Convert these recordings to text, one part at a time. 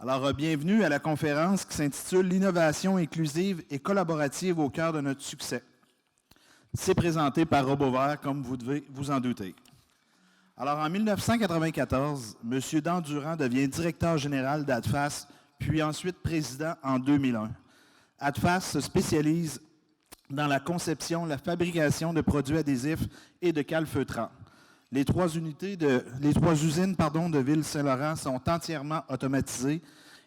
Alors, bienvenue à la conférence qui s'intitule « L'innovation inclusive et collaborative au cœur de notre succès ». C'est présenté par Robovaire, comme vous devez vous en douter. Alors, en 1994, M. Dandurand devient directeur général d'ADFAS, puis ensuite président en 2001. ADFAS se spécialise dans la conception, la fabrication de produits adhésifs et de calfeutrants. Les trois usines de Ville-Saint-Laurent sont entièrement automatisées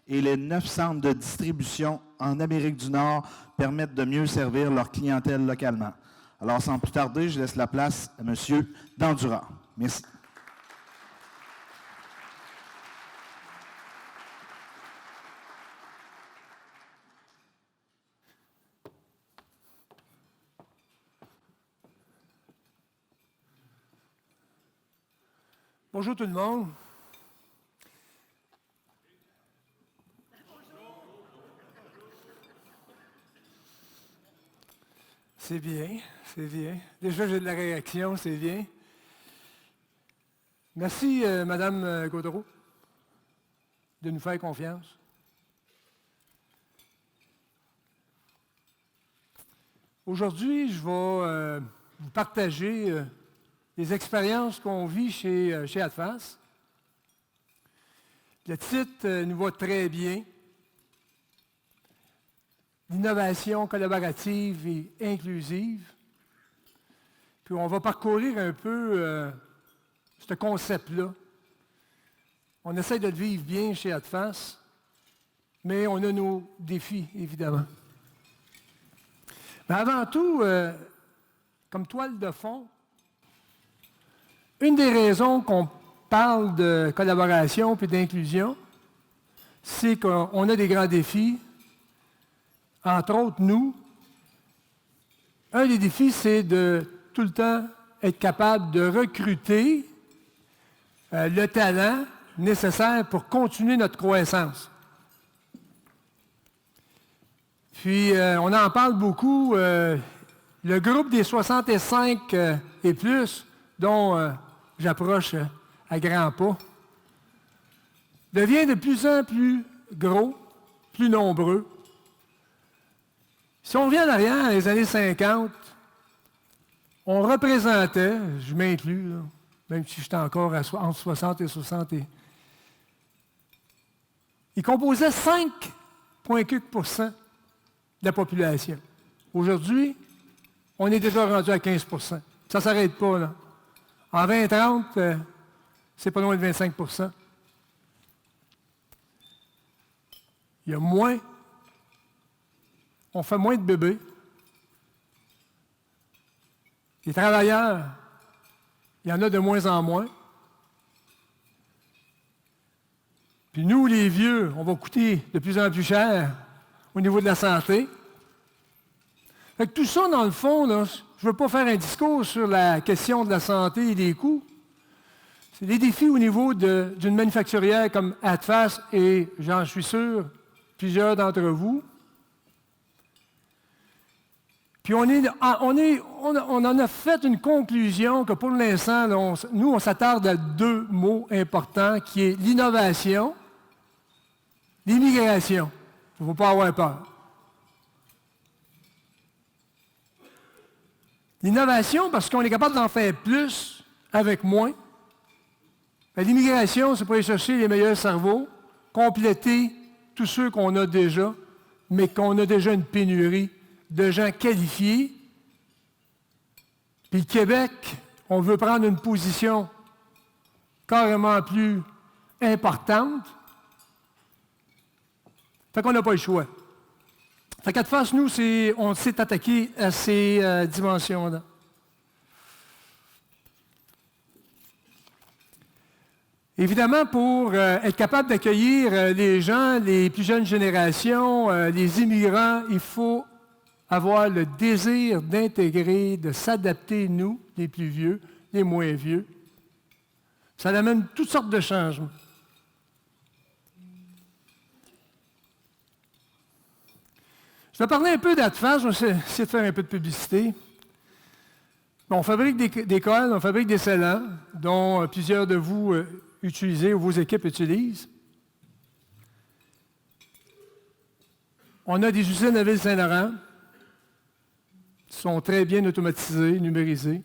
et les 9 centres de distribution en Amérique du Nord permettent de mieux servir leur clientèle localement. Alors, sans plus tarder, je laisse la place à M. Dandurand. Merci. Bonjour tout le monde. C'est bien, c'est bien. Déjà, j'ai de la réaction, c'est bien. Merci, Madame Gaudreau, de nous faire confiance. Aujourd'hui, je vais vous partager les expériences qu'on vit chez ADFAS. Le titre nous va très bien. L'innovation collaborative et inclusive. Puis on va parcourir un peu ce concept-là. On essaie de le vivre bien chez ADFAS, mais on a nos défis, évidemment. Mais avant tout, comme toile de fond, une des raisons qu'on parle de collaboration et d'inclusion, c'est qu'on a des grands défis. Entre autres, nous, un des défis, c'est de tout le temps être capable de recruter le talent nécessaire pour continuer notre croissance. Puis, on en parle beaucoup. Le groupe des 65 et plus, dont j'approche à grands pas, devient de plus en plus gros, plus nombreux. Si on revient en arrière, dans les années 50, on représentait, je m'inclus, là, même si j'étais encore entre 60 et 60, il composait 5,4% de la population. Aujourd'hui, on est déjà rendu à 15%. Ça ne s'arrête pas, là. En 2030, c'est pas loin de 25%. Il y a moins. On fait moins de bébés. Les travailleurs, il y en a de moins en moins. Puis nous, les vieux, on va coûter de plus en plus cher au niveau de la santé. Fait que tout ça, dans le fond, là, je ne veux pas faire un discours sur la question de la santé et des coûts. C'est des défis au niveau d'une manufacturière comme ADFAS et, j'en suis sûr, plusieurs d'entre vous. Puis on en a fait une conclusion que pour l'instant, nous, on s'attarde à 2 mots importants, qui est l'innovation, l'immigration. Il ne faut pas avoir peur. L'innovation, parce qu'on est capable d'en faire plus avec moins. L'immigration, c'est pour aller chercher les meilleurs cerveaux, compléter tous ceux qu'on a déjà, mais qu'on a déjà une pénurie de gens qualifiés. Puis le Québec, on veut prendre une position carrément plus importante. Fait qu'on n'a pas le choix. Fait qu'ADFAS, nous, on s'est attaqué à ces dimensions-là. Évidemment, pour être capable d'accueillir les gens, les plus jeunes générations, les immigrants, il faut avoir le désir d'intégrer, de s'adapter, nous, les plus vieux, les moins vieux. Ça amène toutes sortes de changements. Je vais parler un peu d'ADFAS, je vais essayer de faire un peu de publicité. Bon, on fabrique des cols, on fabrique des scellants, dont plusieurs de vous utilisez ou vos équipes utilisent. On a des usines à Ville-Saint-Laurent qui sont très bien automatisées, numérisées.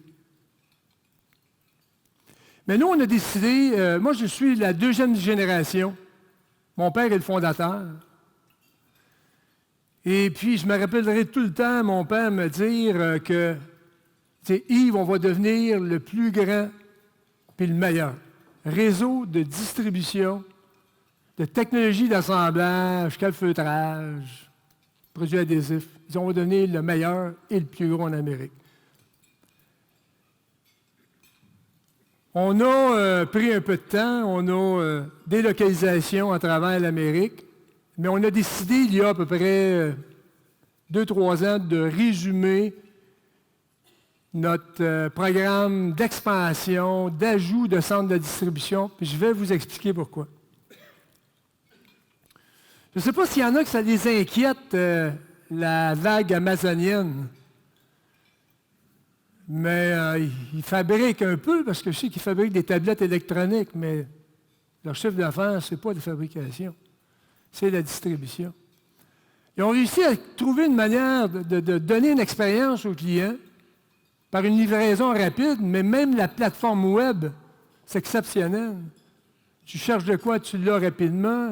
Mais nous, on a décidé, moi je suis la deuxième génération. Mon père est le fondateur. Et puis, je me rappellerai tout le temps mon père me dire que, tu sais, Yves, on va devenir le plus grand puis le meilleur réseau de distribution, de technologie d'assemblage, calfeutrage, produits adhésifs. Ils dit, on va devenir le meilleur et le plus gros en Amérique. On a pris un peu de temps, on a des localisations à travers l'Amérique, mais on a décidé, il y a à peu près 2-3 ans, de résumer notre programme d'expansion, d'ajout de centres de distribution, puis je vais vous expliquer pourquoi. Je ne sais pas s'il y en a que ça les inquiète, la vague amazonienne, mais ils fabriquent un peu, parce que je sais qu'ils fabriquent des tablettes électroniques, mais leur chiffre d'affaires, ce n'est pas la fabrication, c'est la distribution. Ils ont réussi à trouver une manière de donner une expérience aux clients par une livraison rapide, mais même la plateforme web, c'est exceptionnel. Tu cherches de quoi, tu l'as rapidement.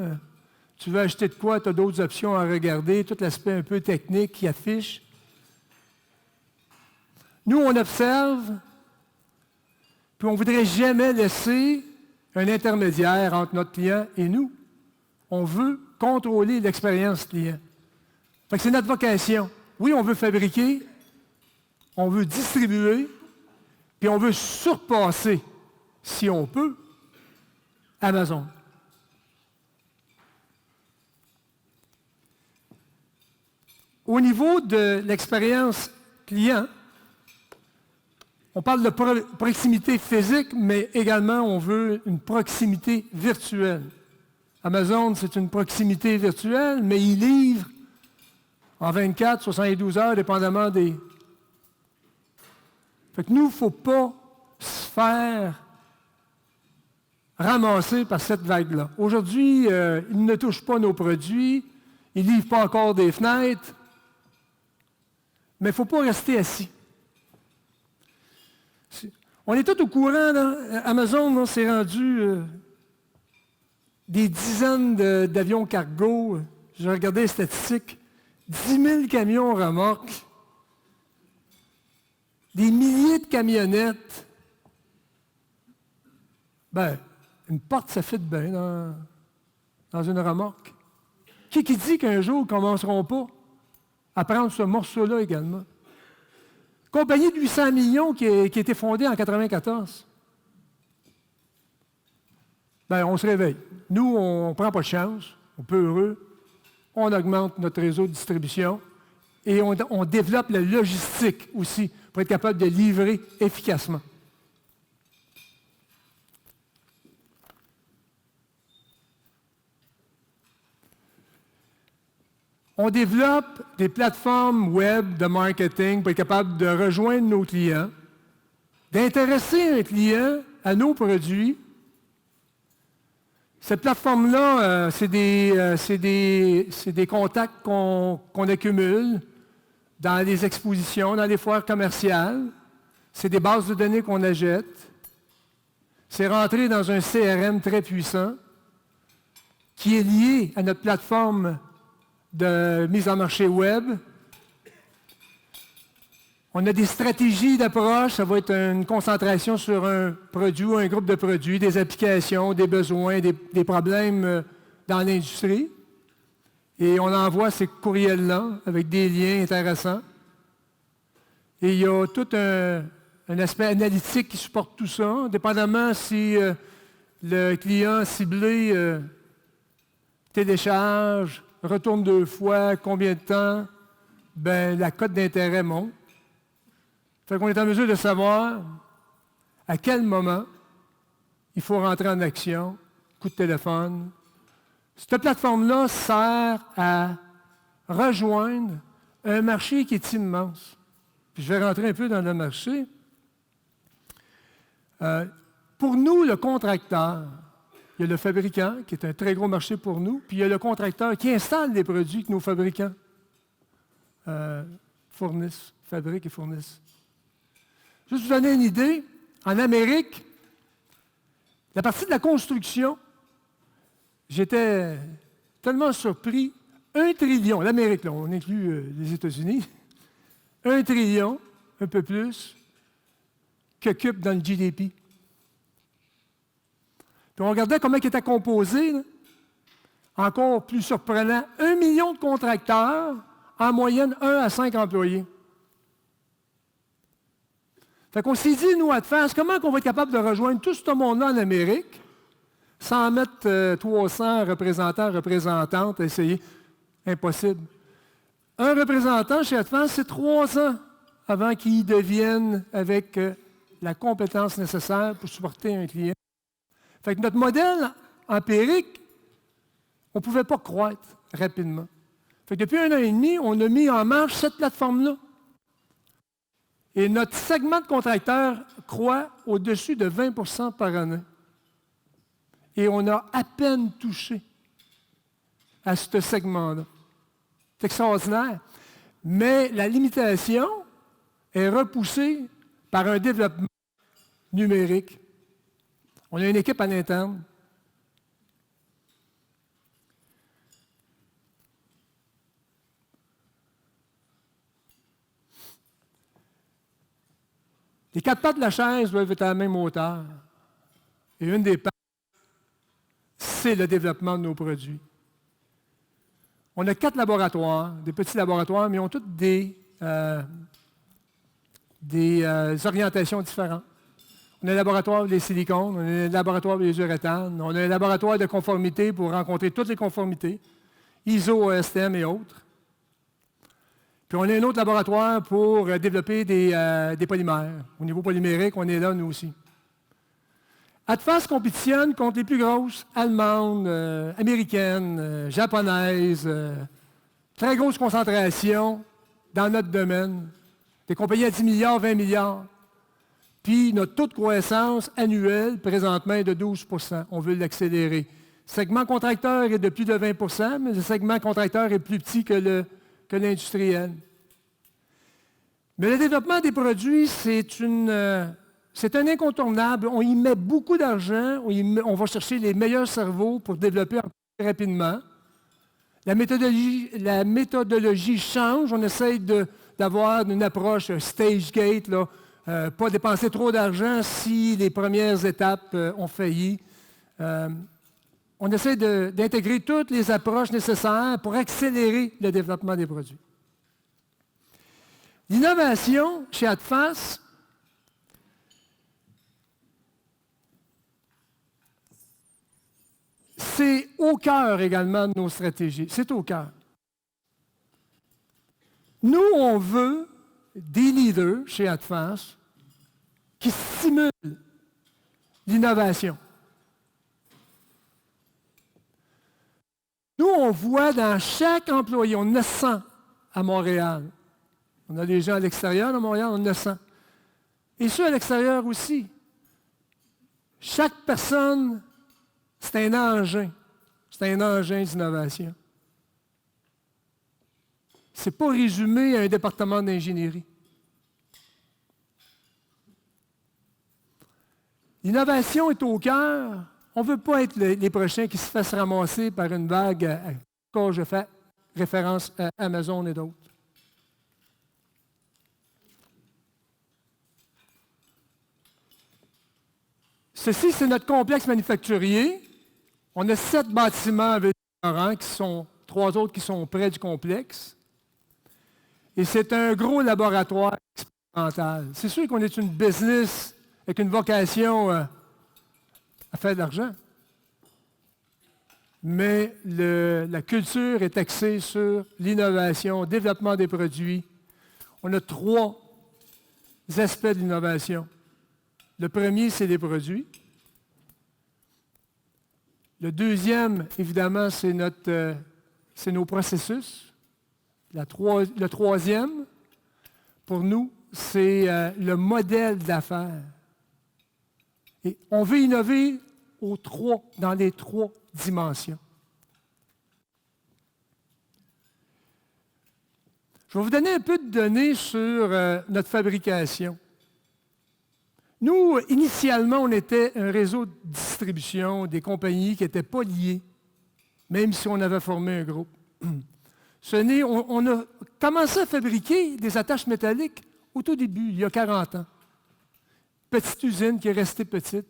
Tu veux acheter de quoi, tu as d'autres options à regarder, tout l'aspect un peu technique qui affiche. Nous, on observe, puis on ne voudrait jamais laisser un intermédiaire entre notre client et nous. On veut contrôler l'expérience client. Fait que c'est notre vocation. Oui, on veut fabriquer, on veut distribuer, puis on veut surpasser, si on peut, Amazon. Au niveau de l'expérience client, on parle de proximité physique, mais également on veut une proximité virtuelle. Amazon, c'est une proximité virtuelle, mais il livre en 24, 72 heures, dépendamment des... Fait que nous, il ne faut pas se faire ramasser par cette vague-là. Aujourd'hui, ils ne touchent pas nos produits, ils ne livrent pas encore des fenêtres, mais il ne faut pas rester assis. On est tous au courant, là, Amazon s'est rendu des dizaines d'avions cargo. J'ai regardé les statistiques. 10 000 camions remorques, des milliers de camionnettes. Ben, une porte, ça fit bien dans une remorque. Qui dit qu'un jour, ils ne commenceront pas à prendre ce morceau-là également? Compagnie de 800 millions qui a été fondée en 1994. Bien, on se réveille. Nous, on ne prend pas de chance, on peut heureux. On augmente notre réseau de distribution et on développe la logistique aussi pour être capable de livrer efficacement. On développe des plateformes web de marketing pour être capable de rejoindre nos clients, d'intéresser un client à nos produits. Cette plateforme-là, c'est des contacts qu'on accumule dans les expositions, dans les foires commerciales. C'est des bases de données qu'on achète. C'est rentré dans un CRM très puissant qui est lié à notre plateforme de mise en marché web. On a des stratégies d'approche, ça va être une concentration sur un produit ou un groupe de produits, des applications, des besoins, des problèmes dans l'industrie. Et on envoie ces courriels-là avec des liens intéressants. Et il y a tout un aspect analytique qui supporte tout ça, dépendamment si le client ciblé télécharge, retourne 2 fois, combien de temps, ben, la cote d'intérêt monte. Fait qu'on est en mesure de savoir à quel moment il faut rentrer en action, coup de téléphone. Cette plateforme-là sert à rejoindre un marché qui est immense. Puis je vais rentrer un peu dans le marché. Pour nous, le contracteur, il y a le fabricant, qui est un très gros marché pour nous, puis il y a le contracteur qui installe les produits que nos fabricants fournissent, fabriquent et fournissent. Juste vous donner une idée, en Amérique, la partie de la construction, j'étais tellement surpris, 1 trillion, l'Amérique, là, on inclut les États-Unis, 1 trillion, un peu plus, qu'occupe dans le GDP. Puis on regardait comment il était composé, là. Encore plus surprenant, 1 million de contracteurs, en moyenne 1 à 5 employés. Fait qu'on s'est dit, nous, à Adfas, comment on va être capable de rejoindre tout ce monde-là en Amérique sans mettre 300 représentants, représentantes à essayer? Impossible. Un représentant chez Adfas, c'est 3 ans avant qu'il devienne avec la compétence nécessaire pour supporter un client. Fait que notre modèle empirique, on ne pouvait pas croître rapidement. Fait que depuis 1 an et demi, on a mis en marche cette plateforme-là. Et notre segment de contracteurs croît au-dessus de 20 % par année. Et on a à peine touché à ce segment-là. C'est extraordinaire. Mais la limitation est repoussée par un développement numérique. On a une équipe à l'interne. Les 4 pattes de la chaise doivent être à la même hauteur. Et une des pattes, c'est le développement de nos produits. On a 4 laboratoires, des petits laboratoires, mais ils ont tous des orientations différentes. On a un laboratoire des silicones, on a un laboratoire des uréthanes, on a un laboratoire de conformité pour rencontrer toutes les conformités, ISO, ESTM et autres. Puis on a un autre laboratoire pour développer des polymères. Au niveau polymérique, on est là, nous aussi. Adfas compétitionne contre les plus grosses, allemandes, américaines, japonaises, très grosse concentration dans notre domaine. Des compagnies à 10 milliards, 20 milliards. Puis notre taux de croissance annuel, présentement, est de 12 %. On veut l'accélérer. Le segment contracteur est de plus de 20 %, mais le segment contracteur est plus petit que l'industriel. Mais le développement des produits, c'est un incontournable. On y met beaucoup d'argent, on va chercher les meilleurs cerveaux pour développer plus rapidement. La méthodologie change. On essaye d'avoir une approche stage gate, là, pas dépenser trop d'argent si les premières étapes ont failli. On essaie d'intégrer toutes les approches nécessaires pour accélérer le développement des produits. L'innovation chez Adfas, c'est au cœur également de nos stratégies. C'est au cœur. Nous, on veut des leaders chez Adfas qui stimulent l'innovation. Nous, on voit dans chaque employé, on en a 100 à Montréal. On a des gens à l'extérieur de Montréal, on en a 100. Et ceux à l'extérieur aussi. Chaque personne, c'est un engin. C'est un engin d'innovation. Ce n'est pas résumé à un département d'ingénierie. L'innovation est au cœur. On ne veut pas être les prochains qui se fassent ramasser par une vague, quand je fais référence à Amazon et d'autres. Ceci, c'est notre complexe manufacturier. On a 7 bâtiments avec des restaurants, 3 autres qui sont près du complexe. Et c'est un gros laboratoire expérimental. C'est sûr qu'on est une business avec une vocation à faire de l'argent. Mais la culture est axée sur l'innovation, le développement des produits. On a 3 aspects de l'innovation. Le premier, c'est les produits. Le deuxième, évidemment, c'est nos processus. Le troisième, pour nous, c'est le modèle d'affaires. Et on veut innover dans les 3 dimensions. Je vais vous donner un peu de données sur notre fabrication. Nous, initialement, on était un réseau de distribution, des compagnies qui n'étaient pas liées, même si on avait formé un groupe. On a commencé à fabriquer des attaches métalliques au tout début, il y a 40 ans. Petite usine qui est restée petite.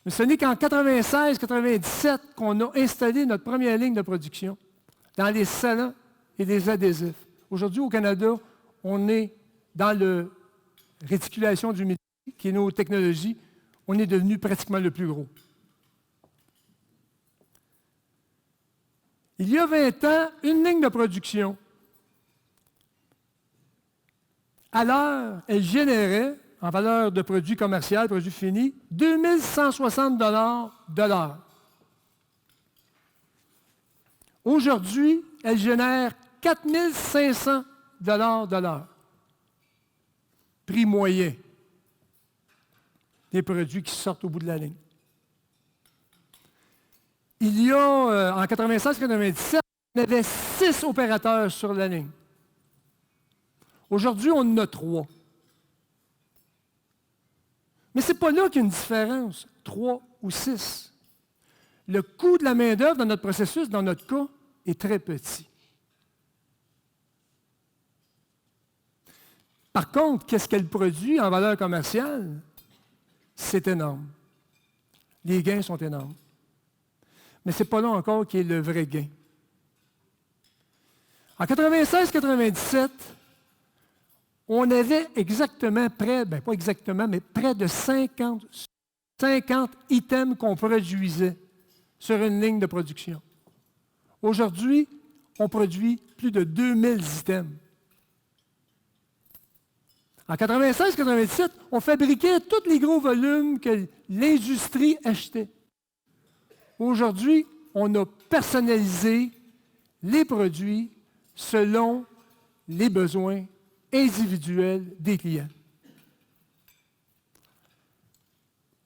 Mais ce n'est qu'en 96-97 qu'on a installé notre première ligne de production dans les salons et les adhésifs. Aujourd'hui, au Canada, on est dans la réticulation d'humidité, qui est nos technologies. On est devenu pratiquement le plus gros. Il y a 20 ans, une ligne de production, à l'heure, elle générait, en valeur de produits commerciaux, produits finis, 2160 $ de l'heure. Aujourd'hui, elle génère 4500 $ de l'heure. Prix moyen des produits qui sortent au bout de la ligne. Il y a, en 96-97, on avait 6 opérateurs sur la ligne. Aujourd'hui, on en a 3. Mais ce n'est pas là qu'il y a une différence, 3 ou 6. Le coût de la main-d'œuvre dans notre processus, dans notre cas, est très petit. Par contre, qu'est-ce qu'elle produit en valeur commerciale? C'est énorme. Les gains sont énormes. Mais ce n'est pas là encore qui est le vrai gain. En 96-97, on avait exactement pas exactement, mais près de 50 items qu'on produisait sur une ligne de production. Aujourd'hui, on produit plus de 2000 items. En 96-97, on fabriquait tous les gros volumes que l'industrie achetait. Aujourd'hui, on a personnalisé les produits selon les besoins individuels des clients.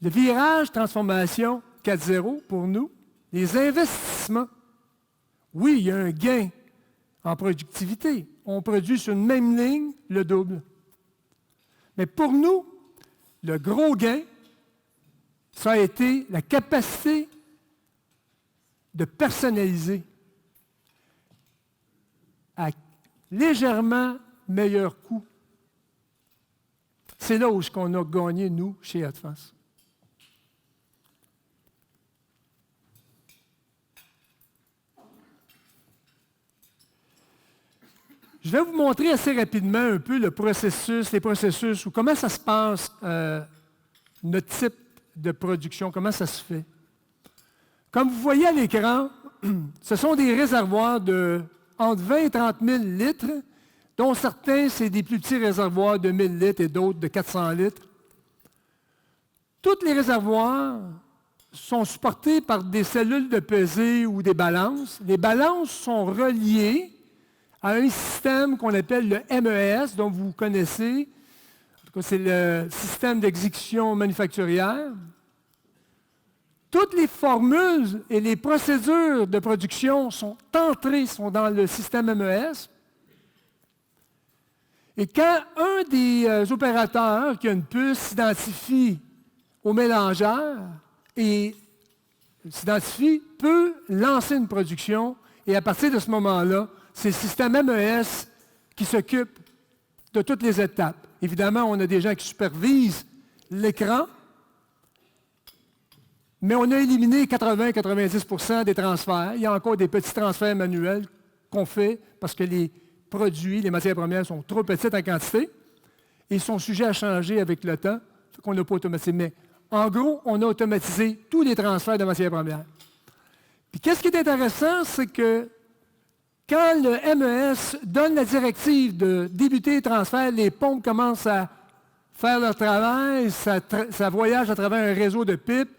Le virage transformation 4.0 pour nous, les investissements. Oui, il y a un gain en productivité. On produit sur une même ligne le double. Mais pour nous, le gros gain, ça a été la capacité de personnaliser à légèrement meilleur coût. C'est là où on a gagné, nous, chez Advance. Je vais vous montrer assez rapidement un peu les processus, ou comment ça se passe, notre type de production, comment ça se fait. Comme vous voyez à l'écran, ce sont des réservoirs de entre 20 et 30 000 litres, dont certains, c'est des plus petits réservoirs de 1000 litres et d'autres de 400 litres. Tous les réservoirs sont supportés par des cellules de pesée ou des balances. Les balances sont reliées à un système qu'on appelle le MES, dont vous connaissez. En tout cas, c'est le système d'exécution manufacturière. Toutes les formules et les procédures de production sont dans le système MES. Et quand un des opérateurs qui a une puce s'identifie au mélangeur et peut lancer une production, et à partir de ce moment-là, c'est le système MES qui s'occupe de toutes les étapes. Évidemment, on a des gens qui supervisent l'écran, mais on a éliminé 80-90% des transferts. Il y a encore des petits transferts manuels qu'on fait parce que les produits, les matières premières sont trop petites en quantité et sont sujets à changer avec le temps, qu'on n'a pas automatisé. Mais en gros, on a automatisé tous les transferts de matières premières. Puis qu'est-ce qui est intéressant, c'est que quand le MES donne la directive de débuter les transferts, les pompes commencent à faire leur travail, ça voyage à travers un réseau de pipes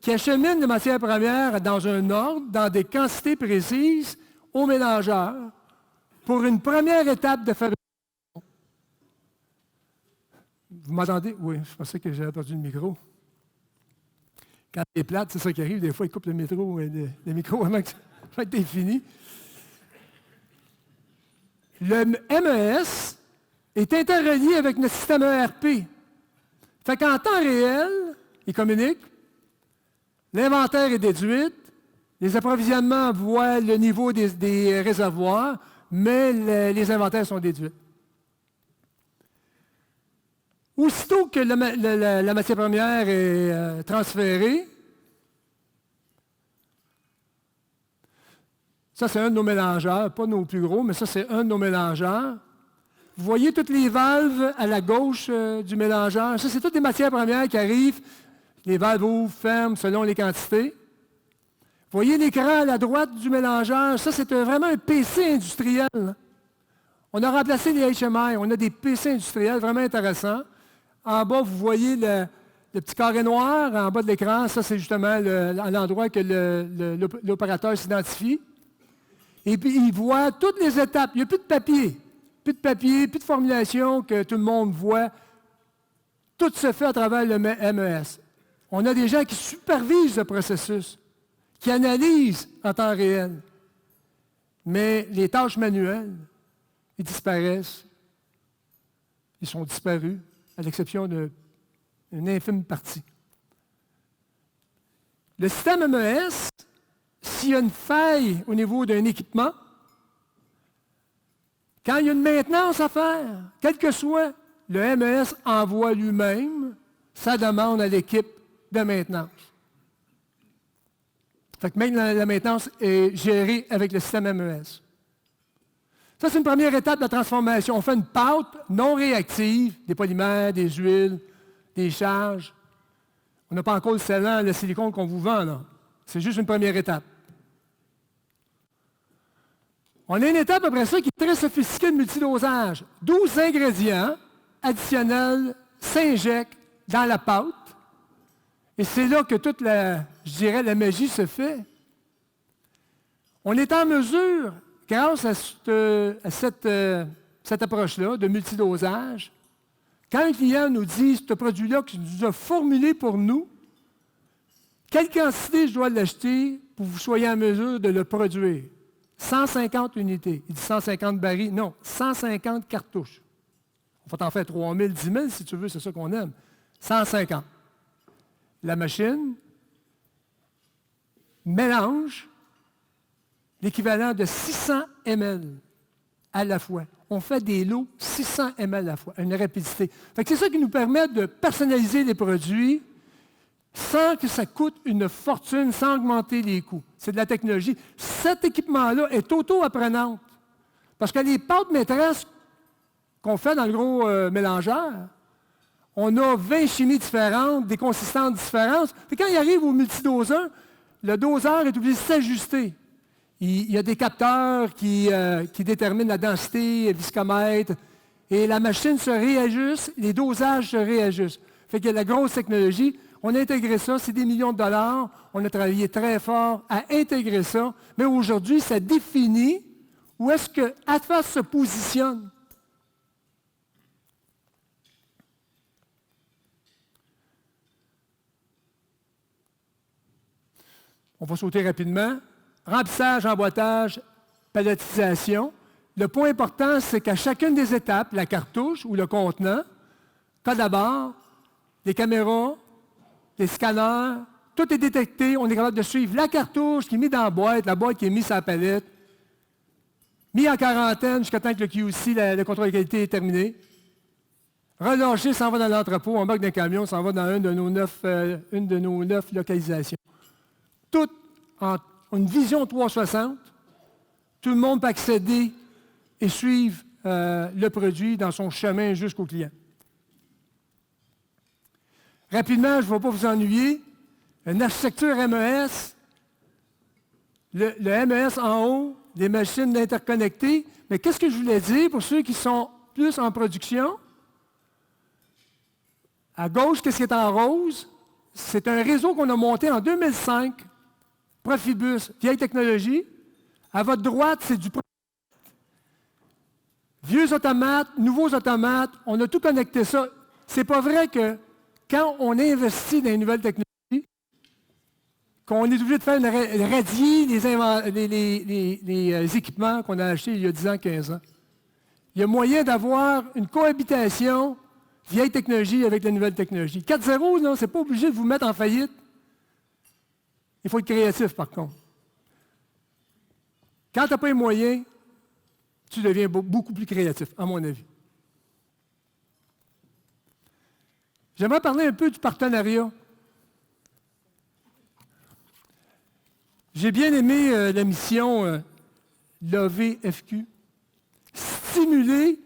qui achemine les matières premières dans un ordre, dans des quantités précises, au mélangeur, pour une première étape de fabrication. Vous m'entendez? Oui, je pensais que j'avais perdu le micro. Quand c'est plate, c'est ça qui arrive. Des fois, ils coupent le micro avant que ça ait fini. Le MES est interrelié avec notre système ERP. Fait qu'en temps réel, il communique, l'inventaire est déduit, les approvisionnements voient le niveau des réservoirs, mais les inventaires sont déduits. Aussitôt que la matière première est transférée, ça c'est un de nos mélangeurs, pas nos plus gros, mais ça c'est un de nos mélangeurs. Vous voyez toutes les valves à la gauche du mélangeur? Ça, c'est toutes les matières premières qui arrivent. Les valves ouvrent, ferment selon les quantités. Vous voyez l'écran à la droite du mélangeur? Ça, c'est vraiment un PC industriel. On a remplacé les HMI. On a des PC industriels vraiment intéressants. En bas, vous voyez le petit carré noir en bas de l'écran. Ça, c'est justement à l'endroit que l'opérateur s'identifie. Et puis, il voit toutes les étapes. Il n'y a plus de papier. Plus de papier, plus de formulation que tout le monde voit. Tout se fait à travers le MES. On a des gens qui supervisent le processus, qui analysent en temps réel. Mais les tâches manuelles, ils disparaissent. Ils sont disparus, à l'exception d'une infime partie. Le système MES, s'il y a une faille au niveau d'un équipement, quand il y a une maintenance à faire, quel que soit, le MES envoie lui-même sa demande à l'équipe de maintenance. Fait que même la maintenance est gérée avec le système MES. Ça, c'est une première étape de la transformation. On fait une pâte non réactive, des polymères, des huiles, des charges. On n'a pas encore le scellant, le silicone qu'on vous vend, là. C'est juste une première étape. On a une étape après ça qui est très sophistiquée de multidosage. 12 ingrédients additionnels s'injectent dans la pâte. Et c'est là que toute la magie se fait. On est en mesure, grâce à cette approche-là de multidosage, quand un client nous dit ce produit-là que tu nous as formulé pour nous, quelle quantité je dois l'acheter pour que vous soyez en mesure de le produire? 150 unités. Il dit 150 barils. Non, 150 cartouches. On va t'en faire 3 000, 10 000 si tu veux, c'est ça qu'on aime. 150. La machine mélange l'équivalent de 600 ml à la fois. On fait des lots 600 ml à la fois, à une rapidité. Fait que c'est ça qui nous permet de personnaliser les produits sans que ça coûte une fortune, sans augmenter les coûts. C'est de la technologie. Cet équipement-là est auto-apprenante. Parce que les pâtes maîtresses qu'on fait dans le gros mélangeur, on a 20 chimies différentes, des consistances différentes. Puis quand il arrive au multidoseur, le doseur est obligé de s'ajuster. Il y a des capteurs qui déterminent la densité, le viscomètre, et la machine se réajuste, les dosages se réajustent. Fait qu'il y a la grosse technologie. On a intégré ça, c'est des millions de dollars. On a travaillé très fort à intégrer ça. Mais aujourd'hui, ça définit où est-ce que Atlas se positionne. On va sauter rapidement. Remplissage, emboîtage, palettisation. Le point important, c'est qu'à chacune des étapes, la cartouche ou le contenant, cas d'abord, les caméras, les scanners, tout est détecté. On est capable de suivre la cartouche qui est mise dans la boîte qui est mise sur la palette, mis en quarantaine jusqu'à temps que le QC, le contrôle de qualité, est terminé. Relâché, s'en va dans l'entrepôt, on embarque d'un camion, s'en va dans une de nos 9 localisations. Tout en une vision 360. Tout le monde peut accéder et suivre le produit dans son chemin jusqu'au client. Rapidement, je ne vais pas vous ennuyer. Une architecture MES, le MES en haut, des machines interconnectées. Mais qu'est-ce que je voulais dire pour ceux qui sont plus en production? À gauche, qu'est-ce qui est en rose? C'est un réseau qu'on a monté en 2005. Profibus, vieille technologie. À votre droite, c'est du vieux automates, nouveaux automates. On a tout connecté ça. C'est pas vrai que quand on investit dans les nouvelles technologies, qu'on est obligé de faire radier les équipements qu'on a achetés il y a 10 ans, 15 ans. Il y a moyen d'avoir une cohabitation vieille technologie avec la nouvelle technologie. 4.0, non, c'est pas obligé de vous mettre en faillite. Il faut être créatif, par contre. Quand tu n'as pas les moyens, tu deviens beaucoup plus créatif, à mon avis. J'aimerais parler un peu du partenariat. J'ai bien aimé la mission l'AVFQ. Stimuler,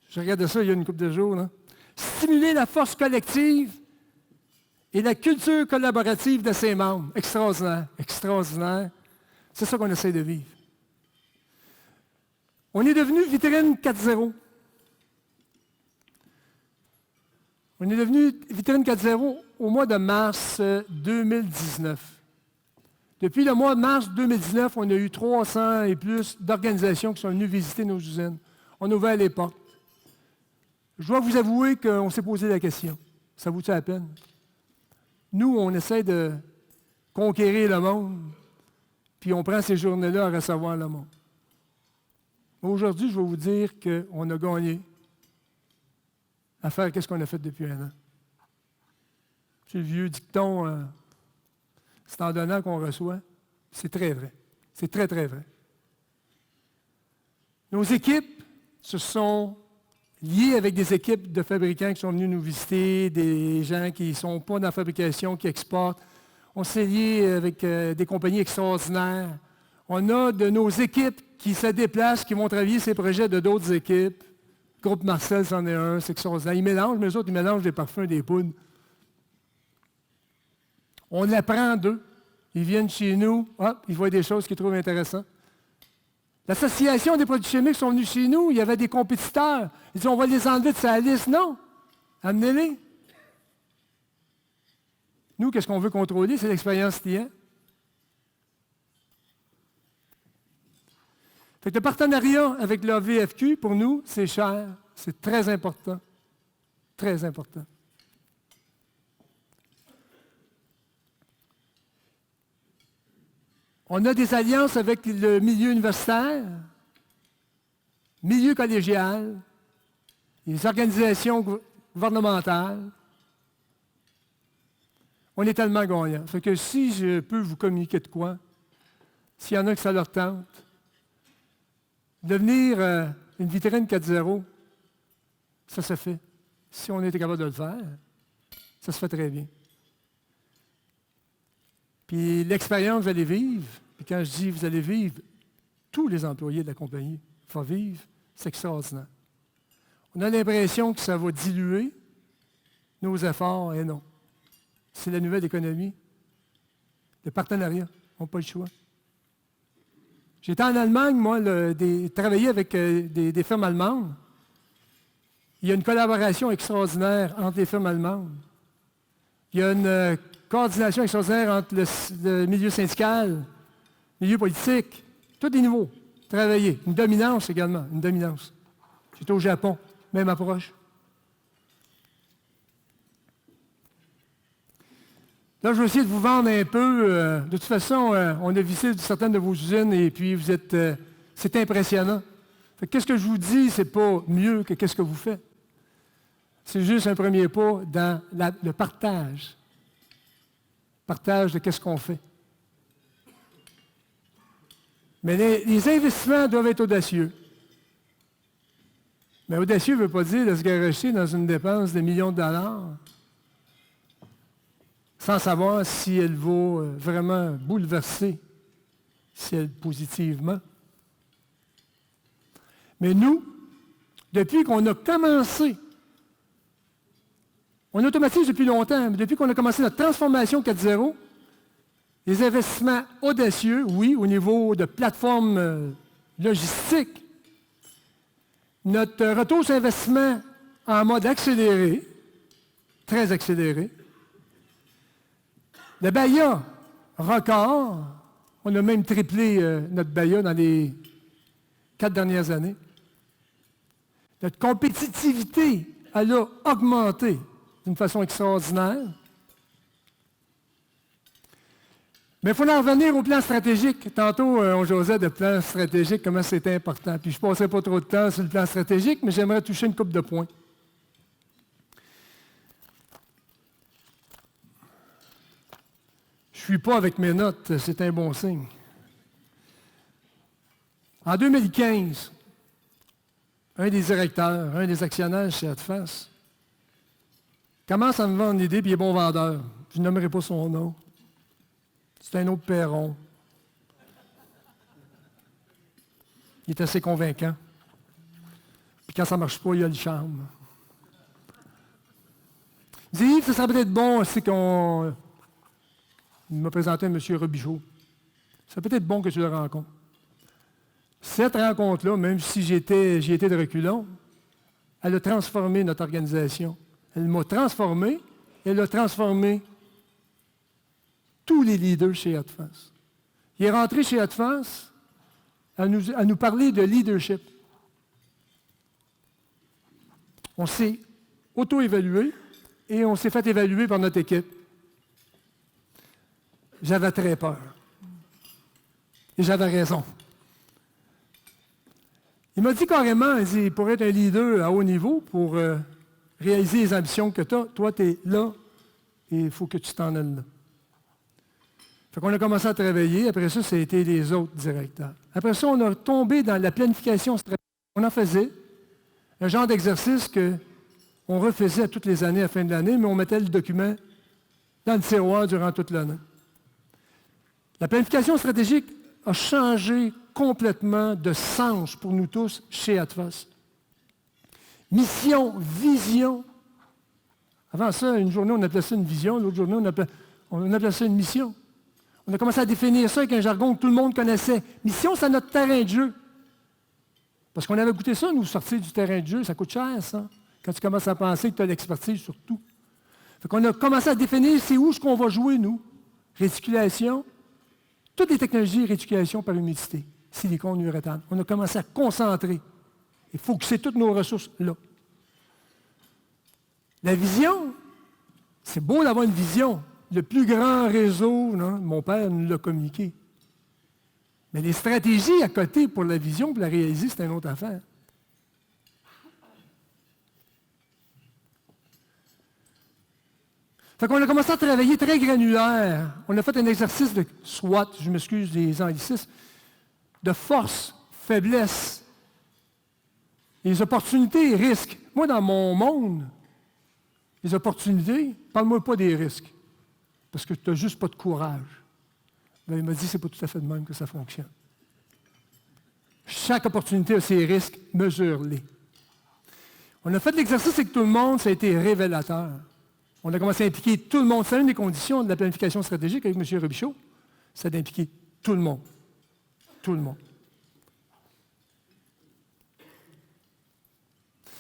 je regardais ça il y a une couple de jours, là, stimuler la force collective et la culture collaborative de ses membres. Extraordinaire, extraordinaire. C'est ça qu'on essaie de vivre. On est devenu Vitrine 4.0. On est devenu Vitrine 4.0 au mois de mars 2019. Depuis le mois de mars 2019, on a eu 300 et plus d'organisations qui sont venues visiter nos usines. On a ouvert les portes. Je dois vous avouer qu'on s'est posé la question. Ça vaut-tu la peine? Nous, on essaie de conquérir le monde, puis on prend ces journées-là à recevoir le monde. Aujourd'hui, je vais vous dire qu'on a gagné à faire ce qu'on a fait depuis 1 an. C'est le vieux dicton, c'est en donnant qu'on reçoit. C'est très vrai. C'est très, très vrai. Nos équipes se sont liées avec des équipes de fabricants qui sont venus nous visiter, des gens qui ne sont pas dans la fabrication, qui exportent. On s'est liés avec des compagnies extraordinaires. On a de nos équipes qui se déplacent, qui vont travailler ces projets de d'autres équipes. Groupe Marcel, c'en est un, c'est extraordinaire. Ils mélangent, mais eux autres, ils mélangent des parfums, des poudres. On apprend d'eux. Ils viennent chez nous, hop, ils voient des choses qu'ils trouvent intéressantes. L'Association des produits chimiques sont venus chez nous, il y avait des compétiteurs. Ils disent, on va les enlever de sa liste. Non, amenez-les. Nous, qu'est-ce qu'on veut contrôler? C'est l'expérience client. Fait que le partenariat avec la VFQ, pour nous, c'est cher. C'est très important. Très important. On a des alliances avec le milieu universitaire, milieu collégial, les organisations gouvernementales. On est tellement gagnants. Fait que si je peux vous communiquer de quoi, s'il y en a que ça leur tente, devenir une vitrine 4.0, ça se fait. Si on était capable de le faire, ça se fait très bien. Puis l'expérience que vous allez vivre, puis quand je dis vous allez vivre, tous les employés de la compagnie vont vivre, c'est extraordinaire. On a l'impression que ça va diluer nos efforts, et non. C'est la nouvelle économie. Le partenariat, on n'a pas le choix. J'étais en Allemagne, moi, travailler avec des firmes allemandes. Il y a une collaboration extraordinaire entre les firmes allemandes. Il y a une coordination extraordinaire entre le milieu syndical, le milieu politique, tous les niveaux. Travailler. Une dominance également, une dominance. J'étais au Japon, même approche. Là, je vais essayer de vous vendre un peu. De toute façon, on a visité certaines de vos usines et puis vous êtes. C'est impressionnant. Qu'est-ce que je vous dis, c'est pas mieux que qu'est-ce que vous faites. C'est juste un premier pas dans le partage. Partage de qu'est-ce qu'on fait. Mais les investissements doivent être audacieux. Mais audacieux ne veut pas dire de se garocher dans une dépense de millions de dollars sans savoir si elle va vraiment bouleverser, si elle positivement. Mais nous, depuis qu'on a commencé, on automatise depuis longtemps, mais depuis qu'on a commencé notre transformation 4.0, les investissements audacieux, oui, au niveau de plateformes logistiques, notre retour sur investissement en mode accéléré, très accéléré, le BAYA, record, on a même triplé notre BAYA dans les 4 dernières années. Notre compétitivité, elle a augmenté d'une façon extraordinaire. Mais il faut en revenir au plan stratégique. Tantôt, on jasait de plan stratégique, comment c'était important. Puis je ne passerai pas trop de temps sur le plan stratégique, mais j'aimerais toucher une couple de points. Je ne suis pas avec mes notes, c'est un bon signe. En 2015, un des directeurs, un des actionnaires chez Adfas, commence à me vendre une idée, puis il est bon vendeur. Je ne nommerai pas son nom. C'est un autre Perron. Il est assez convaincant. Puis quand ça ne marche pas, il a le charme. Il dit, Yves, ça serait peut-être bon, c'est qu'on... Il m'a présenté un M. Robichaud. Ça serait peut-être bon que tu le rencontres. Cette rencontre-là, même si j'y étais de reculons, elle a transformé notre organisation. Elle m'a transformé, elle a transformé tous les leaders chez Adfas. Il est rentré chez Adfas à nous parler de leadership. On s'est auto-évalué et on s'est fait évaluer par notre équipe. J'avais très peur. Et j'avais raison. Il m'a dit carrément, il dit, pour être un leader à haut niveau, pour réaliser les ambitions que tu as, toi, tu es là et il faut que tu t'en ailles là. Fait qu'on a commencé à travailler. Après ça, ça a été les autres directeurs. Après ça, on a tombé dans la planification stratégique. On en faisait un genre d'exercice qu'on refaisait toutes les années à la fin de l'année, mais on mettait le document dans le tiroir durant toute l'année. La planification stratégique a changé complètement de sens pour nous tous chez Adfas. Mission, vision. Avant ça, une journée, on appelait ça une vision, l'autre journée, on appelait ça une mission. On a commencé à définir ça avec un jargon que tout le monde connaissait. Mission, c'est notre terrain de jeu. Parce qu'on avait goûté ça, nous, sortir du terrain de jeu, ça coûte cher, ça. Quand tu commences à penser que tu as l'expertise sur tout. Fait qu'on a commencé à définir c'est où ce qu'on va jouer, nous. Réticulation, toutes les technologies de réticulation par humidité, silicone, uréthane. On a commencé à concentrer et focusser toutes nos ressources là. La vision, c'est beau d'avoir une vision. Le plus grand réseau, non, mon père nous l'a communiqué. Mais les stratégies à côté pour la vision, pour la réaliser, c'est une autre affaire. Fait qu'on a commencé à travailler très granulaire. On a fait un exercice de SWOT, je m'excuse des anglicismes, de force, faiblesse, les opportunités et risques. Moi, dans mon monde, les opportunités, parle-moi pas des risques, parce que tu n'as juste pas de courage. Bien, il m'a dit, c'est pas tout à fait de même que ça fonctionne. Chaque opportunité a ses risques, mesure-les. On a fait l'exercice avec tout le monde, ça a été révélateur. On a commencé à impliquer tout le monde. C'est une des conditions de la planification stratégique avec M. Robichaud, c'est d'impliquer tout le monde. Tout le monde.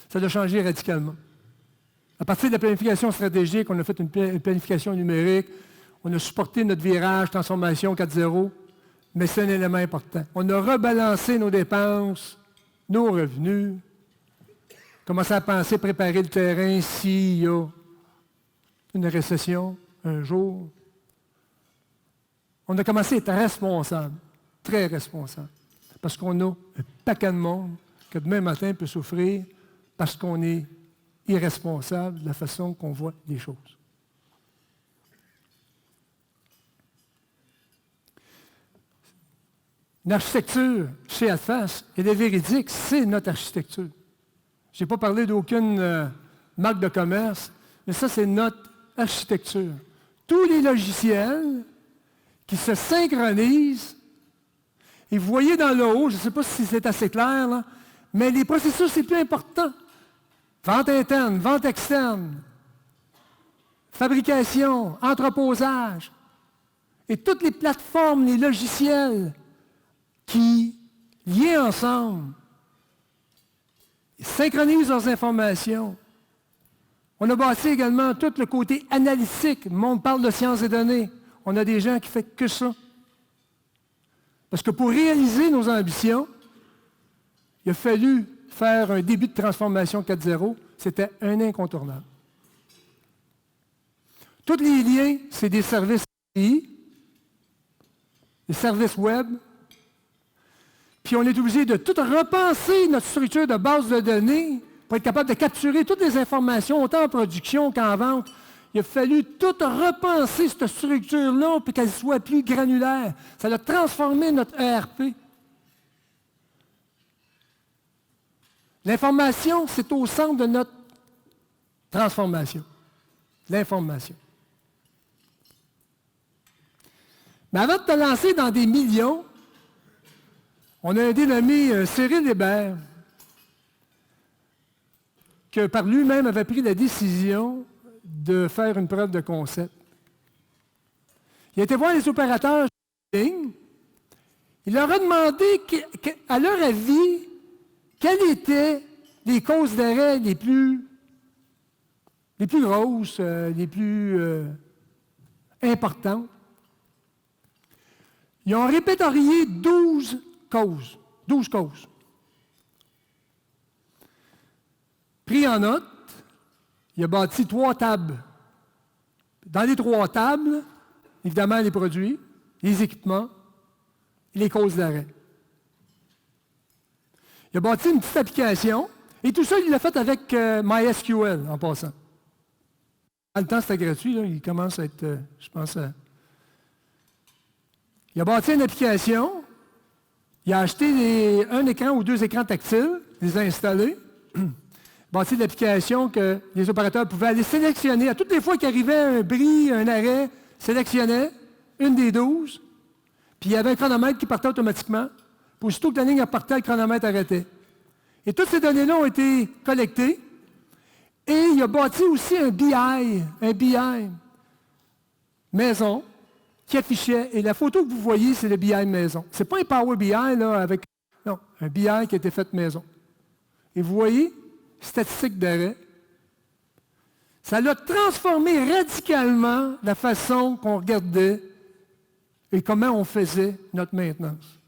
Ça a changé radicalement. À partir de la planification stratégique, on a fait une planification numérique, on a supporté notre virage, transformation 4.0, mais c'est un élément important. On a rebalancé nos dépenses, nos revenus, commencé à penser, préparer le terrain s'il y a une récession un jour. On a commencé à être responsable, très responsable, parce qu'on a un paquet de monde que demain matin peut souffrir parce qu'on est irresponsable de la façon qu'on voit les choses. Une architecture chez Adfas, elle est véridique, c'est notre architecture. Je n'ai pas parlé d'aucune marque de commerce, mais ça, c'est notre architecture. Tous les logiciels qui se synchronisent, et vous voyez dans le haut, je ne sais pas si c'est assez clair, là, mais les processus, c'est plus important. Vente interne, vente externe, fabrication, entreposage, et toutes les plateformes, les logiciels qui, liés ensemble, synchronisent leurs informations. On a bâti également tout le côté analytique. Le monde parle de sciences et données. On a des gens qui ne font que ça. Parce que pour réaliser nos ambitions, il a fallu faire un début de transformation 4.0. C'était un incontournable. Tous les liens, c'est des services TI. les services web. Puis on est obligé de tout repenser notre structure de base de données pour être capable de capturer toutes les informations, autant en production qu'en vente. Il a fallu tout repenser cette structure-là pour qu'elle soit plus granulaire. Ça a transformé notre ERP. L'information, c'est au centre de notre transformation. L'information. Mais avant de te lancer dans des millions, on a un dénommé Cyril Hébert, qui par lui-même avait pris la décision de faire une preuve de concept. Il a été voir les opérateurs de ligne. Il leur a demandé, à leur avis, quelles étaient les causes d'arrêt les plus grosses, les plus importantes. Ils ont répertorié 12 causes. 12 causes. Pris en note, il a bâti 3 tables. Dans les 3 tables, évidemment, les produits, les équipements et les causes d'arrêt. Il a bâti une petite application, et tout ça, il l'a fait avec MySQL, en passant. Dans le temps, c'était gratuit, là, il commence à être, je pense... Il a bâti une application, il a acheté un écran ou 2 écrans tactiles, les a installés, bâti l'application que les opérateurs pouvaient aller sélectionner. À toutes les fois qu'il arrivait un bris, un arrêt, sélectionnait une des 12, puis il y avait un chronomètre qui partait automatiquement. Puis aussitôt que la ligne partait, le chronomètre arrêtait. Et toutes ces données-là ont été collectées. Et il a bâti aussi un BI maison, qui affichait, et la photo que vous voyez, c'est le BI maison. Ce n'est pas un Power BI, là, avec... Non, un BI qui a été fait maison. Et vous voyez, statistique d'arrêt. Ça l'a transformé radicalement la façon qu'on regardait et comment on faisait notre maintenance.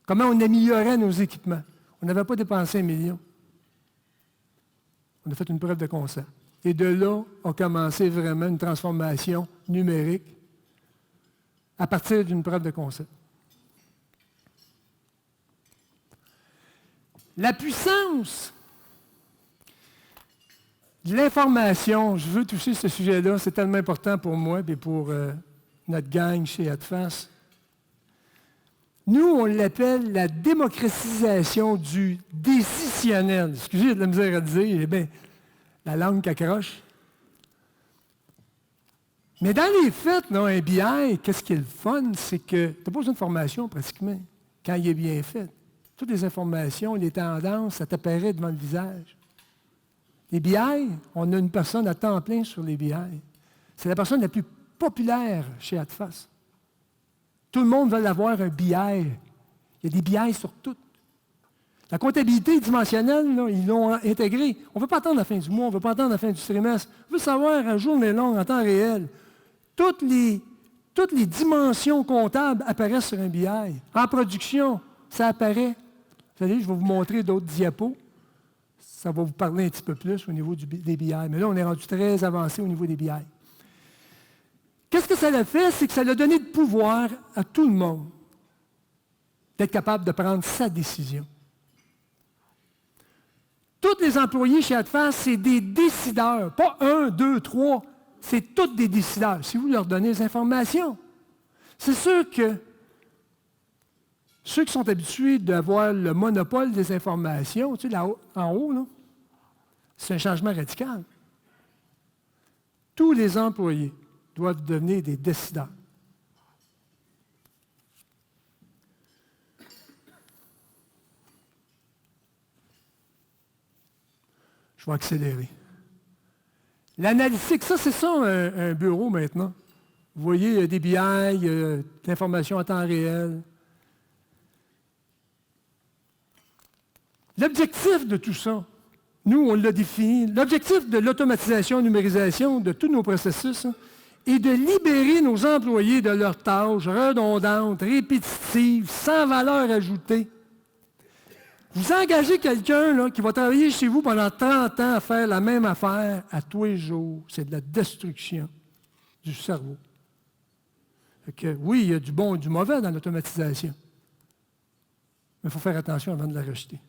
Comment on améliorait nos équipements. On n'avait pas dépensé 1 million. On a fait une preuve de concept. Et de là a commencé vraiment une transformation numérique à partir d'une preuve de concept. La puissance de l'information, je veux toucher ce sujet-là, c'est tellement important pour moi et pour notre gang chez Adfas. Nous, on l'appelle la démocratisation du décisionnel. Excusez, il y a de la misère à dire, bien, la langue qui accroche. Mais dans les faits, là, un BI, qu'est-ce qui est le fun, c'est que tu n'as pas besoin de formation pratiquement, quand il est bien fait. Toutes les informations, les tendances, ça t'apparaît devant le visage. Les BI, on a une personne à temps plein sur les BI. C'est la personne la plus populaire chez Adfas. Tout le monde veut avoir un BI. Il y a des BI sur tout. La comptabilité dimensionnelle, là, ils l'ont intégrée. On ne veut pas attendre la fin du mois, on ne veut pas attendre la fin du trimestre. On veut savoir à journée longue, en temps réel. Toutes les dimensions comptables apparaissent sur un BI. En production, ça apparaît. Vous savez, je vais vous montrer d'autres diapos. Ça va vous parler un petit peu plus au niveau des BI. Mais là, on est rendu très avancé au niveau des BI. Qu'est-ce que ça a fait? C'est que ça a donné de pouvoir à tout le monde d'être capable de prendre sa décision. Tous les employés chez Adfas, c'est des décideurs. Pas 1, 2, 3. C'est tous des décideurs. Si vous leur donnez les informations. C'est sûr que ceux qui sont habitués d'avoir le monopole des informations, tu sais, là en haut, là, c'est un changement radical. Tous les employés doivent devenir des décideurs. Je vais accélérer. L'analytique, ça, c'est ça un bureau maintenant. Vous voyez, il y a des BI, il y a de l'information en temps réel. L'objectif de tout ça, nous, on l'a défini. L'objectif de l'automatisation, numérisation de tous nos processus est de libérer nos employés de leurs tâches redondantes, répétitives, sans valeur ajoutée. Vous engagez quelqu'un là, qui va travailler chez vous pendant 30 ans à faire la même affaire à tous les jours. C'est de la destruction du cerveau. Fait que, oui, il y a du bon et du mauvais dans l'automatisation. Mais il faut faire attention avant de la rejeter.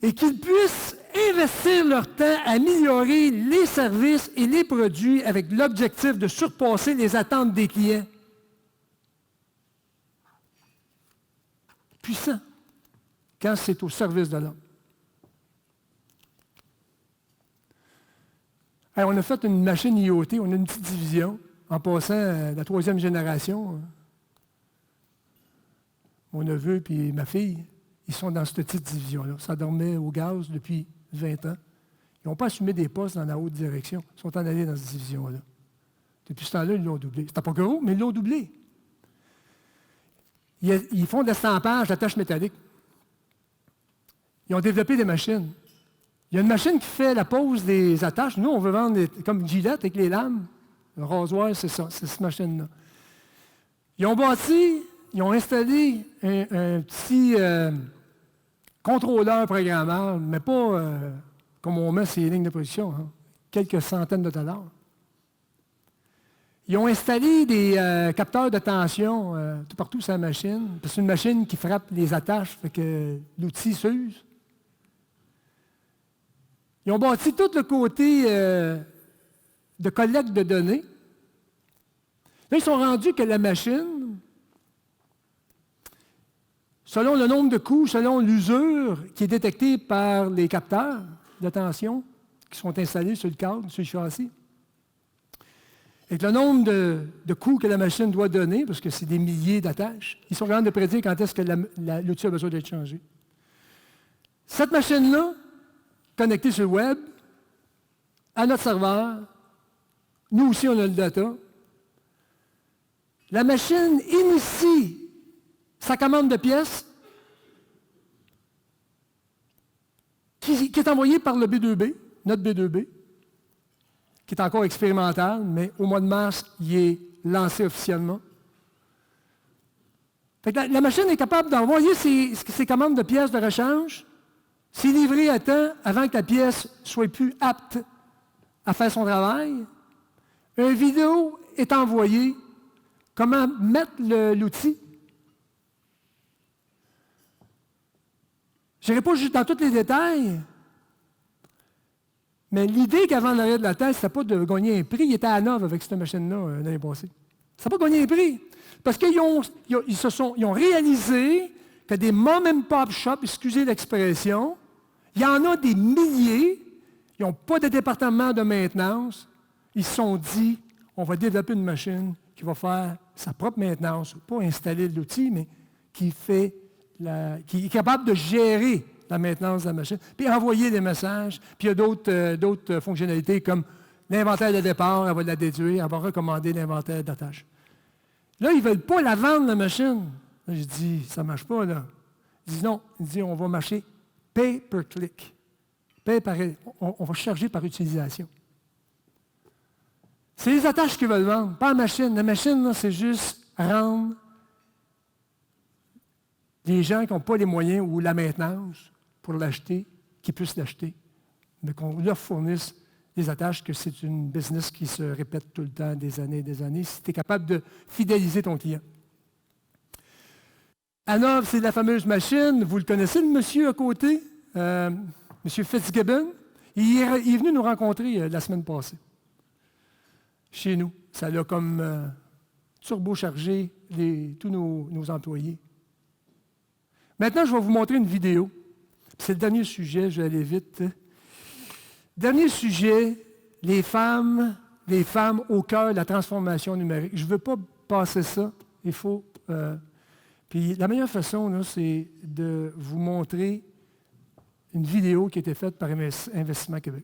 Et qu'ils puissent investir leur temps à améliorer les services et les produits avec l'objectif de surpasser les attentes des clients. Puissant, quand c'est au service de l'homme. Alors, on a fait une machine IoT, on a une petite division, en passant à la 3e génération. Mon neveu et ma fille, ils sont dans cette petite division-là. Ça dormait au gaz depuis 20 ans. Ils n'ont pas assumé des postes dans la haute direction. Ils sont en allés dans cette division-là. Depuis ce temps-là, ils l'ont doublé. C'était pas gros, mais ils l'ont doublé. Ils font de l'estampage d'attaches métalliques. Ils ont développé des machines. Il y a une machine qui fait la pose des attaches. Nous, on veut vendre comme Gillette avec les lames. Le rasoir, c'est ça, c'est cette machine-là. Ils ont bâti, ils ont installé un petit contrôleur programmable, mais pas comme on met ces lignes de production, hein, quelques centaines de dollars. Ils ont installé des capteurs de tension tout partout sur la machine. C'est une machine qui frappe les attaches, fait que l'outil s'use. Ils ont bâti tout le côté de collecte de données. Là, ils sont rendus que la machine, selon le nombre de coups, selon l'usure qui est détectée par les capteurs de tension qui sont installés sur le cadre, sur le châssis, et le nombre de coups que la machine doit donner, parce que c'est des milliers d'attaches, ils sont capables de prédire quand est-ce que l'outil a besoin d'être changé. Cette machine-là, connectée sur le web, à notre serveur, nous aussi on a le data, la machine initie sa commande de pièces qui est envoyée par le B2B, notre B2B, qui est encore expérimental, mais au mois de mars, il est lancé officiellement. Fait que la machine est capable d'envoyer ses commandes de pièces de rechange, c'est livré à temps avant que la pièce soit plus apte à faire son travail. Une vidéo est envoyée, comment mettre l'outil. Je n'irai pas juste dans tous les détails, mais l'idée qu'avant l'arrêt de la tête, ce n'était pas de gagner un prix. Il était à Hanovre avec cette machine-là l'année passée. Ça n'a pas gagné un prix. Parce qu'ils ont réalisé que des mom-and-pop shops, excusez l'expression, il y en a des milliers, ils n'ont pas de département de maintenance. Ils se sont dit, on va développer une machine qui va faire sa propre maintenance, pas installer l'outil, mais qui est capable de gérer la maintenance de la machine, puis envoyer des messages. Puis il y a d'autres fonctionnalités comme l'inventaire de départ, elle va la déduire, elle va recommander l'inventaire d'attache. Là, ils ne veulent pas la vendre, la machine. Là, je dis, ça ne marche pas, là. Ils disent non, ils disent, on va marcher pay per click. On va charger par utilisation. C'est les attaches qu'ils veulent vendre, pas la machine. La machine, là, c'est juste rendre les gens qui n'ont pas les moyens ou la maintenance pour l'acheter, qu'ils puissent l'acheter, mais qu'on leur fournisse des attaches, que c'est une business qui se répète tout le temps, des années et des années, si tu es capable de fidéliser ton client. Hanovre, c'est la fameuse machine. Vous le connaissez, le monsieur à côté, M. Fitzgibbon. Il est venu nous rencontrer la semaine passée, chez nous. Ça l'a comme turbochargé tous nos employés. Maintenant, je vais vous montrer une vidéo. C'est le dernier sujet, je vais aller vite. Dernier sujet, les femmes au cœur de la transformation numérique. Je ne veux pas passer ça. Il faut... puis la meilleure façon, là, c'est de vous montrer une vidéo qui a été faite par Investissement Québec.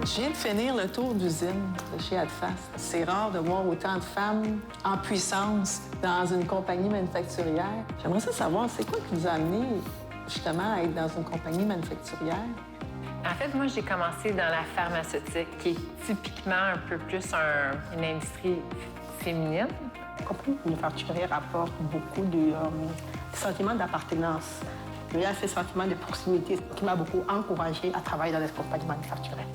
Je viens de finir le tour d'usine de chez Adfast. C'est rare de voir autant de femmes en puissance dans une compagnie manufacturière. J'aimerais savoir, c'est quoi qui vous a amené justement à être dans une compagnie manufacturière? En fait, moi, j'ai commencé dans la pharmaceutique, qui est typiquement un peu plus une industrie féminine. La compagnie manufacturière apporte beaucoup de sentiments d'appartenance. Il y a ce sentiment de proximité qui m'a beaucoup encouragée à travailler dans les compagnies manufacturières.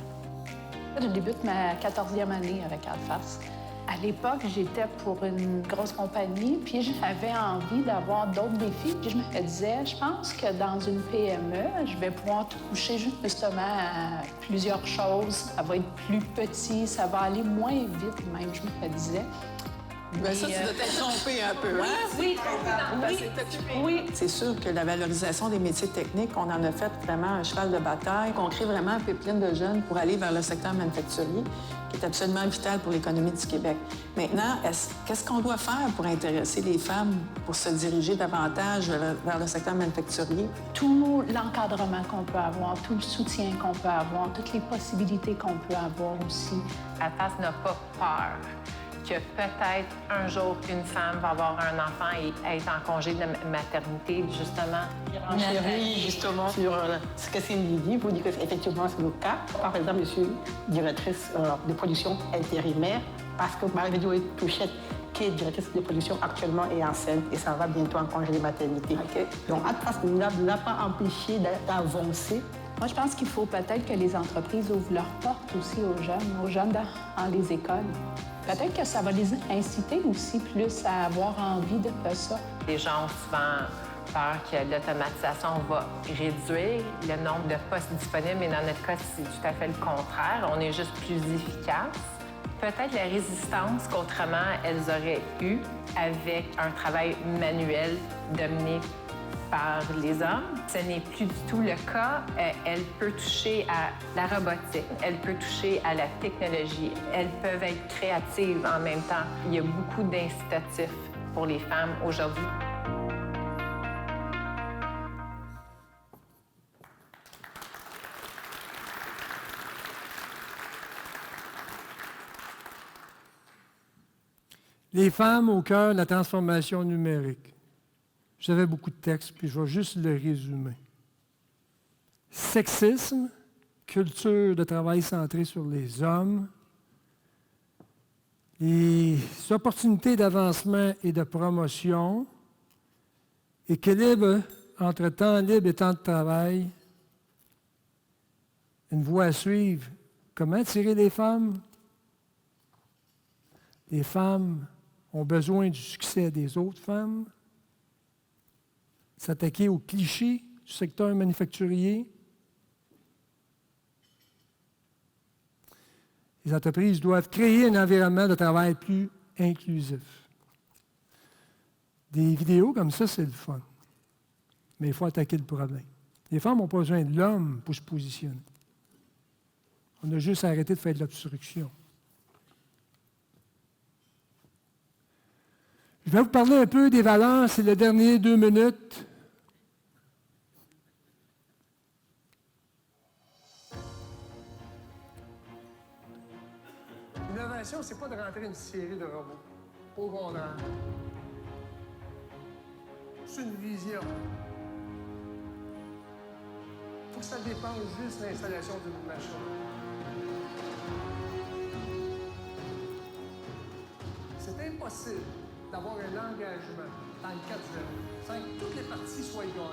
Je débute ma 14e année avec Adfast. À l'époque, j'étais pour une grosse compagnie, puis j'avais envie d'avoir d'autres défis. Puis je me disais, je pense que dans une PME, je vais pouvoir toucher justement à plusieurs choses. Ça va être plus petit, ça va aller moins vite même, je me disais. Bien, ça, tu dois t'être trompé un peu, hein? Oui. C'est sûr que la valorisation des métiers techniques, on en a fait vraiment un cheval de bataille, qu'on crée vraiment un pipeline de jeunes pour aller vers le secteur manufacturier, qui est absolument vital pour l'économie du Québec. Maintenant, qu'est-ce qu'on doit faire pour intéresser les femmes pour se diriger davantage vers le secteur manufacturier? Tout l'encadrement qu'on peut avoir, tout le soutien qu'on peut avoir, toutes les possibilités qu'on peut avoir aussi. Adfast n'a pas peur que peut-être un jour, une femme va avoir un enfant et être en congé de maternité, justement. Chérie, justement, sur ce que Cindy dit, vous dites qu'effectivement, c'est le cas. Par exemple, je suis directrice de production intérimaire parce que Marie-Vidéo Touchette, qui est directrice de production actuellement, est enceinte et ça va bientôt en congé de maternité. OK. Donc, Adfast ne l'a pas empêché d'avancer. Moi, je pense qu'il faut peut-être que les entreprises ouvrent leurs portes aussi aux jeunes dans les écoles. Peut-être que ça va les inciter aussi plus à avoir envie de faire ça. Les gens ont souvent peur que l'automatisation va réduire le nombre de postes disponibles, mais dans notre cas, c'est tout à fait le contraire. On est juste plus efficace. Peut-être la résistance qu'autrement elles auraient eue avec un travail manuel dominé par les hommes. Ce n'est plus du tout le cas. Elle peut toucher à la robotique, elle peut toucher à la technologie, elles peuvent être créatives en même temps. Il y a beaucoup d'incitatifs pour les femmes aujourd'hui. Les femmes au cœur de la transformation numérique. J'avais beaucoup de textes, puis je vais juste le résumer. Sexisme, culture de travail centrée sur les hommes, les opportunités d'avancement et de promotion, équilibre entre temps libre et temps de travail, une voie à suivre. Comment attirer les femmes? Les femmes ont besoin du succès des autres femmes. S'attaquer aux clichés du secteur manufacturier. Les entreprises doivent créer un environnement de travail plus inclusif. Des vidéos comme ça, c'est le fun. Mais il faut attaquer le problème. Les femmes n'ont pas besoin de l'homme pour se positionner. On a juste à arrêter de faire de l'obstruction. Je vais vous parler un peu des valeurs, c'est les dernières 2 minutes. L'innovation, ce n'est pas de rentrer une série de robots. Au contraire. C'est une vision. Il faut que ça dépende juste de l'installation d'une machine. C'est impossible d'avoir un engagement dans le 4-0 sans que toutes les parties soient gagnantes.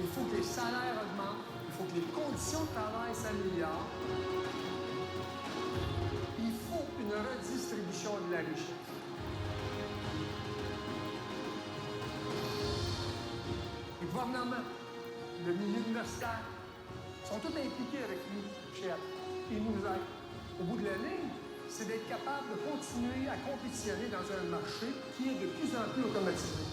Il faut que les salaires augmentent, il faut que les conditions de travail s'améliorent. Il faut une redistribution de la richesse. Les gouvernements, le milieu universitaire sont tous impliqués avec nous chez Adfast. Ils nous aident. Au bout de la ligne, c'est d'être capable de continuer à compétitionner dans un marché qui est de plus en plus automatisé.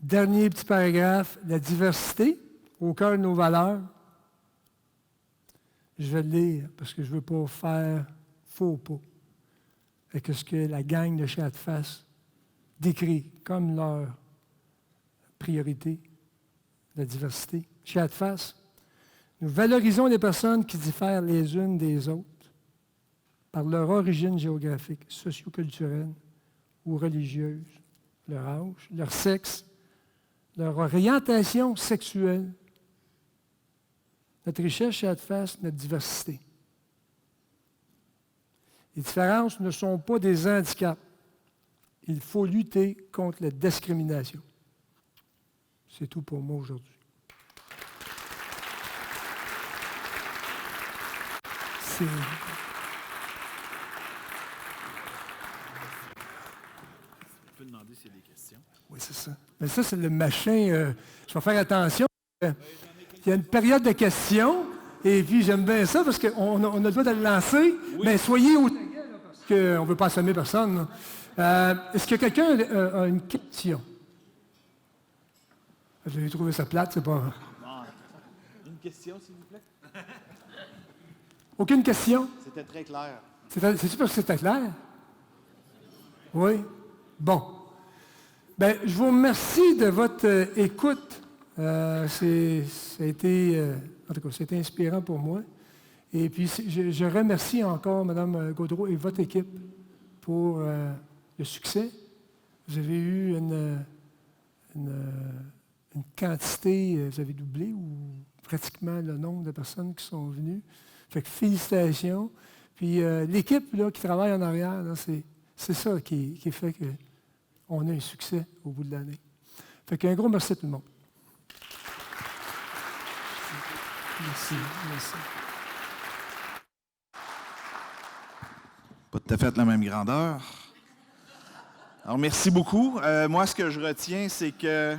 Dernier petit paragraphe, la diversité au cœur de nos valeurs. Je vais le lire parce que je ne veux pas faire faut pas avec ce que la gang de chez Adfas décrit comme leur priorité, la diversité. Chez Adfas, nous valorisons les personnes qui diffèrent les unes des autres par leur origine géographique, socioculturelle ou religieuse, leur âge, leur sexe, leur orientation sexuelle. Notre richesse chez Adfas, notre diversité. Les différences ne sont pas des handicaps. Il faut lutter contre la discrimination. C'est tout pour moi aujourd'hui. C'est... On peut demander s'il y a des questions. Oui, c'est ça. Mais ça, c'est le machin. Je vais faire attention. Il y a une période de questions, et puis j'aime bien ça parce qu'on a le droit de le lancer, mais soyez au taquet, parce qu'on ne veut pas assommer personne. Est-ce que quelqu'un a une question? J'ai trouvé ça plate, c'est pas... Une question, s'il vous plaît? Aucune question? C'était très clair. C'est-tu parce que c'était clair? Oui? Bon. Bien, je vous remercie de votre écoute. Ça a été, en tout cas, c'était inspirant pour moi. Et puis, je remercie encore Mme Gaudreau et votre équipe pour le succès. Vous avez eu une quantité, vous avez doublé ou pratiquement le nombre de personnes qui sont venues. Fait que félicitations. Puis l'équipe là, qui travaille en arrière, là, c'est ça qui fait qu'on a un succès au bout de l'année. Fait qu'un gros merci à tout le monde. Merci. Pas tout à fait la même grandeur. Alors, merci beaucoup. Moi, ce que je retiens, c'est que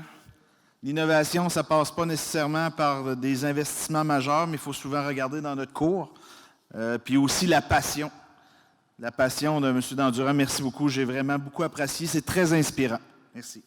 l'innovation, ça ne passe pas nécessairement par des investissements majeurs, mais il faut souvent regarder dans notre cours. Puis aussi la passion. La passion de M. Dandurand. Merci beaucoup. J'ai vraiment beaucoup apprécié. C'est très inspirant. Merci.